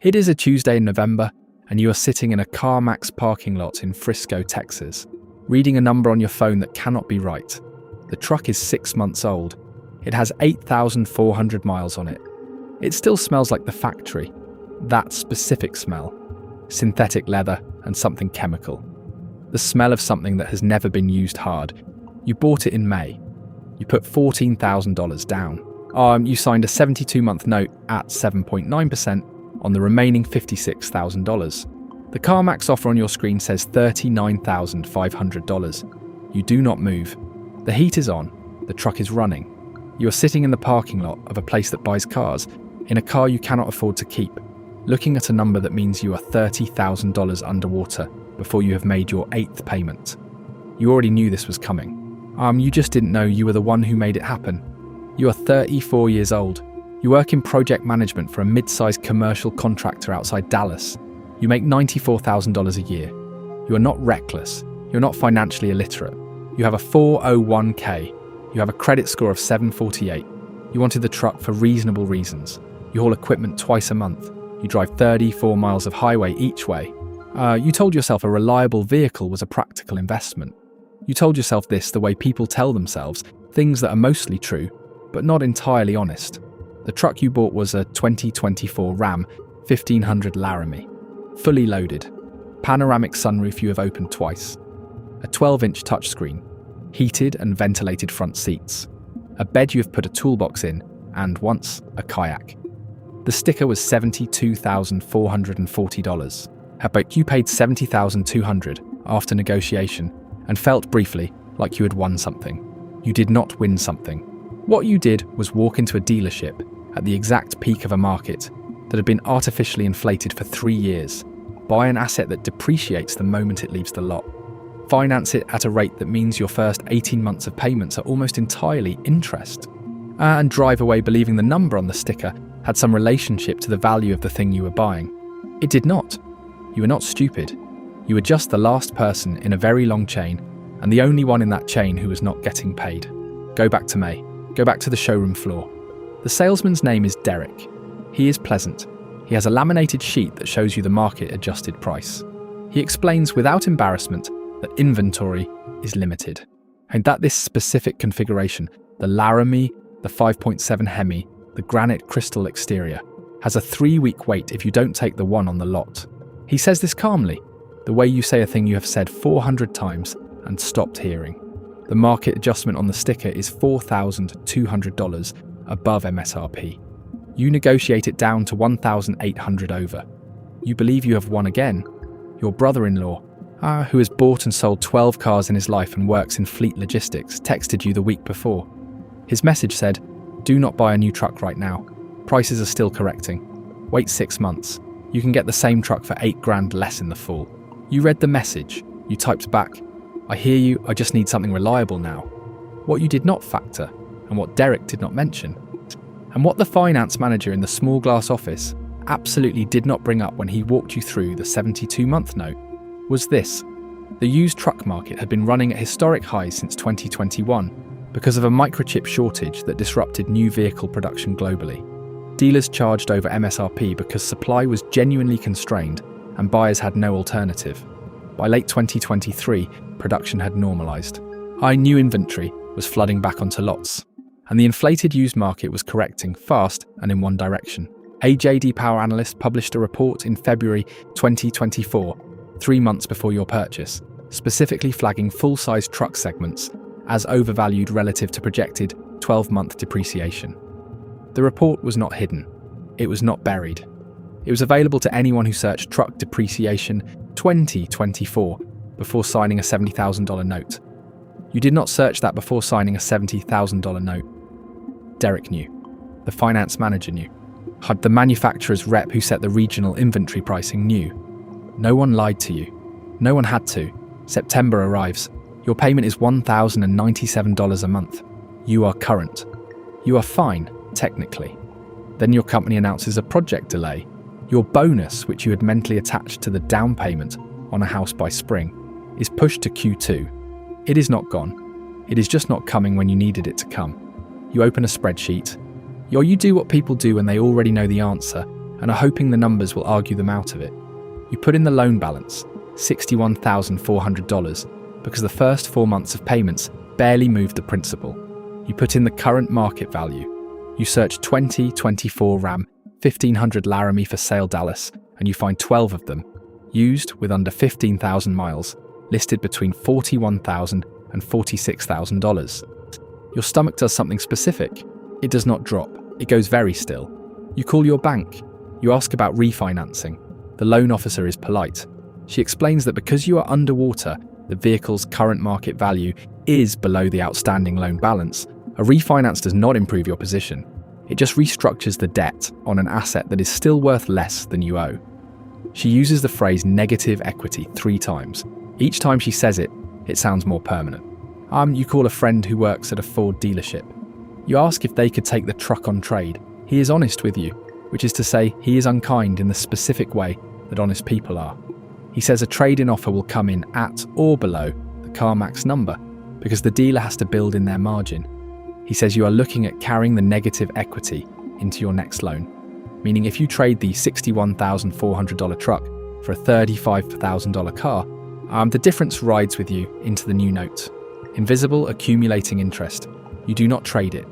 It is a Tuesday in November, and you are sitting in a CarMax parking lot in Frisco, Texas, reading a number on your phone that cannot be right. The truck is 6 months old. It has 8,400 miles on it. It still smells like the factory. That specific smell. Synthetic leather and something chemical. The smell of something that has never been used hard. You bought it in May. You put $14,000 down. You signed a 72-month note at 7.9% on the remaining $56,000. The CarMax offer on your screen says $39,500. You do not move. The heat is on. The truck is running. You are sitting in the parking lot of a place that buys cars, in a car you cannot afford to keep, looking at a number that means you are $30,000 underwater before you have made your 8th payment. You already knew this was coming. You just didn't know you were the one who made it happen. You are 34 years old. You work in project management for a mid-sized commercial contractor outside Dallas. You make $94,000 a year. You are not reckless. You're not financially illiterate. You have a 401k. You have a credit score of 748. You wanted the truck for reasonable reasons. You haul equipment twice a month. You drive 34 miles of highway each way. You told yourself a reliable vehicle was a practical investment. You told yourself this the way people tell themselves, things that are mostly true, but not entirely honest. The truck you bought was a 2024 Ram 1500 Laramie. Fully loaded. Panoramic sunroof you have opened twice. A 12-inch touchscreen. Heated and ventilated front seats. A bed you have put a toolbox in, and once, a kayak. The sticker was $72,440. But you paid $70,200 after negotiation and felt briefly like you had won something. You did not win something. What you did was walk into a dealership at the exact peak of a market that had been artificially inflated for 3 years, buy an asset that depreciates the moment it leaves the lot, finance it at a rate that means your first 18 months of payments are almost entirely interest, and drive away believing the number on the sticker had some relationship to the value of the thing you were buying. It did not. You were not stupid. You were just the last person in a very long chain, and the only one in that chain who was not getting paid. Go back to May. Go back to the showroom floor. The salesman's name is Derek. He is pleasant. He has a laminated sheet that shows you the market-adjusted price. He explains without embarrassment that inventory is limited, and that this specific configuration, the Laramie, the 5.7 Hemi, the granite crystal exterior, has a 3-week wait if you don't take the one on the lot. He says this calmly, the way you say a thing you have said 400 times and stopped hearing. The market adjustment on the sticker is $4,200 above MSRP. You negotiate it down to $1,800 over. You believe you have won again. Your brother-in-law, who has bought and sold 12 cars in his life and works in fleet logistics, texted you the week before. His message said, "Do not buy a new truck right now. Prices are still correcting. Wait 6 months. You can get the same truck for $8,000 less in the fall." You read the message. You typed back, "I hear you, I just need something reliable now." What you did not factor, and what Derek did not mention, and what the finance manager in the small glass office absolutely did not bring up when he walked you through the 72-month note, was this. The used truck market had been running at historic highs since 2021 because of a microchip shortage that disrupted new vehicle production globally. Dealers charged over MSRP because supply was genuinely constrained and buyers had no alternative. By late 2023, production had normalised. New inventory was flooding back onto lots, and the inflated used market was correcting fast and in one direction. A J.D. Power analyst published a report in February 2024, 3 months before your purchase, specifically flagging full-size truck segments as overvalued relative to projected 12-month depreciation. The report was not hidden. It was not buried. It was available to anyone who searched truck depreciation 2024 before signing a $70,000 note. You did not search that before signing a $70,000 note. Derek knew. The finance manager knew. The manufacturer's rep who set the regional inventory pricing knew. No one lied to you. No one had to. September arrives. Your payment is $1,097 a month. You are current. You are fine, technically. Then your company announces a project delay. Your bonus, which you had mentally attached to the down payment on a house by spring, is pushed to Q2. It is not gone. It is just not coming when you needed it to come. You open a spreadsheet. Or you do what people do when they already know the answer and are hoping the numbers will argue them out of it. You put in the loan balance, $61,400, because the first 4 months of payments barely moved the principal. You put in the current market value. You search 2024 Ram 1500 Laramie for sale Dallas, and you find 12 of them, used with under 15,000 miles, listed between $41,000 and $46,000. Your stomach does something specific. It does not drop. It goes very still. You call your bank. You ask about refinancing. The loan officer is polite. She explains that because you are underwater, the vehicle's current market value is below the outstanding loan balance. A refinance does not improve your position. It just restructures the debt on an asset that is still worth less than you owe. She uses the phrase negative equity 3 times. Each time she says it, it sounds more permanent. You call a friend who works at a Ford dealership. You ask if they could take the truck on trade. He is honest with you, which is to say he is unkind in the specific way that honest people are. He says a trade-in offer will come in at or below the CarMax number because the dealer has to build in their margin. He says you are looking at carrying the negative equity into your next loan, meaning if you trade the $61,400 truck for a $35,000 car, the difference rides with you into the new note. Invisible accumulating interest. You do not trade it.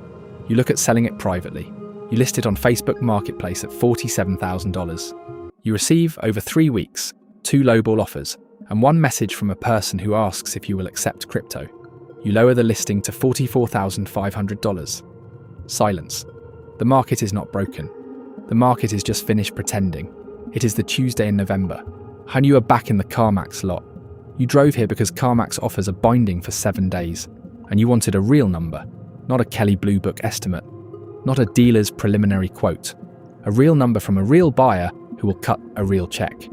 You look at selling it privately. You list it on Facebook Marketplace at $47,000. You receive, over 3 weeks, 2 lowball offers and 1 message from a person who asks if you will accept crypto. You lower the listing to $44,500. Silence. The market is not broken. The market is just finished pretending. It is the Tuesday in November, and you are back in the CarMax lot. You drove here because CarMax offers are binding for 7 days, and you wanted a real number, not a Kelley Blue Book estimate, not a dealer's preliminary quote, a real number from a real buyer who will cut a real check.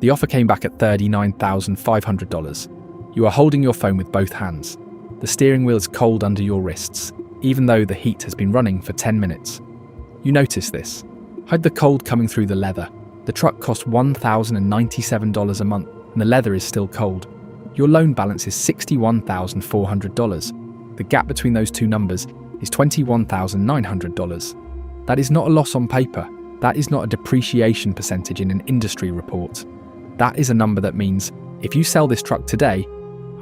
The offer came back at $39,500. You are holding your phone with both hands. The steering wheel is cold under your wrists, even though the heat has been running for 10 minutes. You notice this. Hide the cold coming through the leather. The truck cost $1,097 a month, and the leather is still cold. Your loan balance is $61,400. The gap between those 2 numbers is $21,900. That is not a loss on paper. That is not a depreciation percentage in an industry report. That is a number that means if you sell this truck today,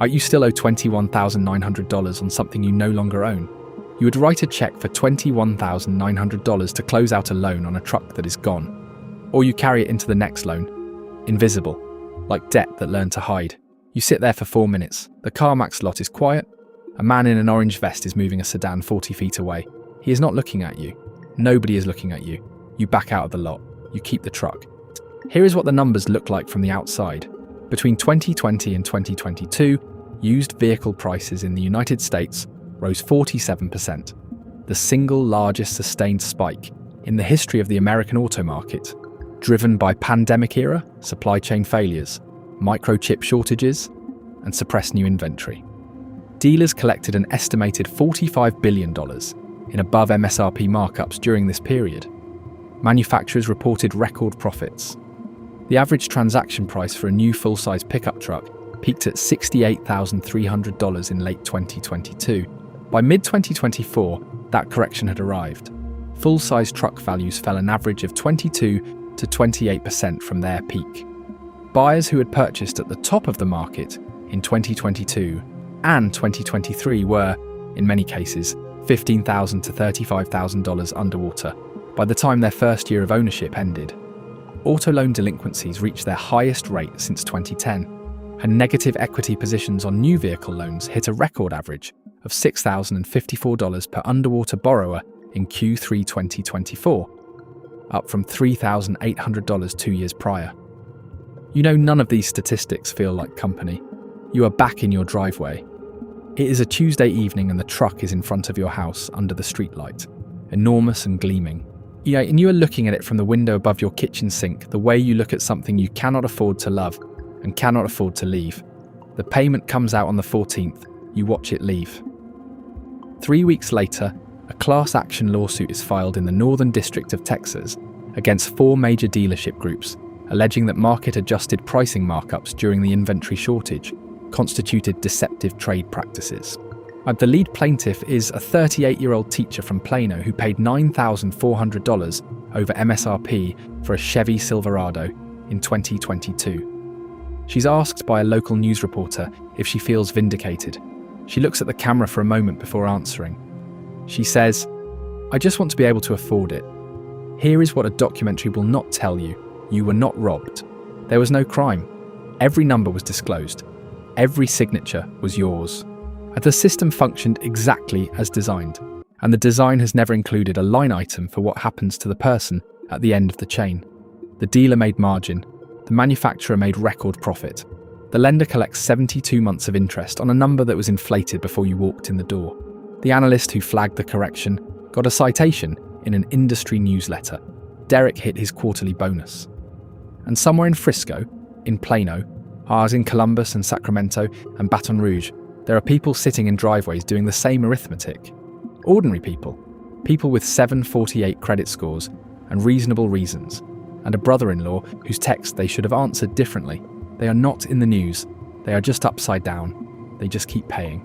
you still owe $21,900 on something you no longer own. You would write a check for $21,900 to close out a loan on a truck that is gone. Or you carry it into the next loan. Invisible. Like debt that learned to hide. You sit there for 4 minutes. The CarMax lot is quiet. A man in an orange vest is moving a sedan 40 feet away. He is not looking at you. Nobody is looking at you. You back out of the lot. You keep the truck. Here is what the numbers look like from the outside. Between 2020 and 2022, used vehicle prices in the United States rose 47%, the single largest sustained spike in the history of the American auto market, driven by pandemic-era supply chain failures, microchip shortages, and suppressed new inventory. Dealers collected an estimated $45 billion in above MSRP markups during this period. Manufacturers reported record profits. The average transaction price for a new full-size pickup truck peaked at $68,300 in late 2022. By mid-2024, that correction had arrived. Full-size truck values fell an average of 22 to 28% from their peak. Buyers who had purchased at the top of the market in 2022 and 2023 were, in many cases, $15,000 to $35,000 underwater by the time their first year of ownership ended. Auto loan delinquencies reached their highest rate since 2010, and negative equity positions on new vehicle loans hit a record average of $6,054 per underwater borrower in Q3 2024, up from $3,800 2 years prior. You know, none of these statistics feel like company. You are back in your driveway. It is a Tuesday evening and the truck is in front of your house under the streetlight, enormous and gleaming. And you are looking at it from the window above your kitchen sink, the way you look at something you cannot afford to love and cannot afford to leave. The payment comes out on the 14th. You watch it leave. 3 weeks later, a class action lawsuit is filed in the Northern District of Texas against 4 major dealership groups, alleging that market-adjusted pricing markups during the inventory shortage constituted deceptive trade practices. The lead plaintiff is a 38-year-old teacher from Plano who paid $9,400 over MSRP for a Chevy Silverado in 2022. She's asked by a local news reporter if she feels vindicated. She looks at the camera for a moment before answering. She says, "I just want to be able to afford it. Here is what a documentary will not tell you. You were not robbed. There was no crime. Every number was disclosed. Every signature was yours." The system functioned exactly as designed, and the design has never included a line item for what happens to the person at the end of the chain. The dealer made margin. The manufacturer made record profit. The lender collects 72 months of interest on a number that was inflated before you walked in the door. The analyst who flagged the correction got a citation in an industry newsletter. Derek hit his quarterly bonus. And somewhere in Frisco, in Plano, as in Columbus and Sacramento and Baton Rouge, there are people sitting in driveways doing the same arithmetic. Ordinary people. People with 748 credit scores and reasonable reasons. And a brother-in-law whose text they should have answered differently. They are not in the news. They are just upside down. They just keep paying.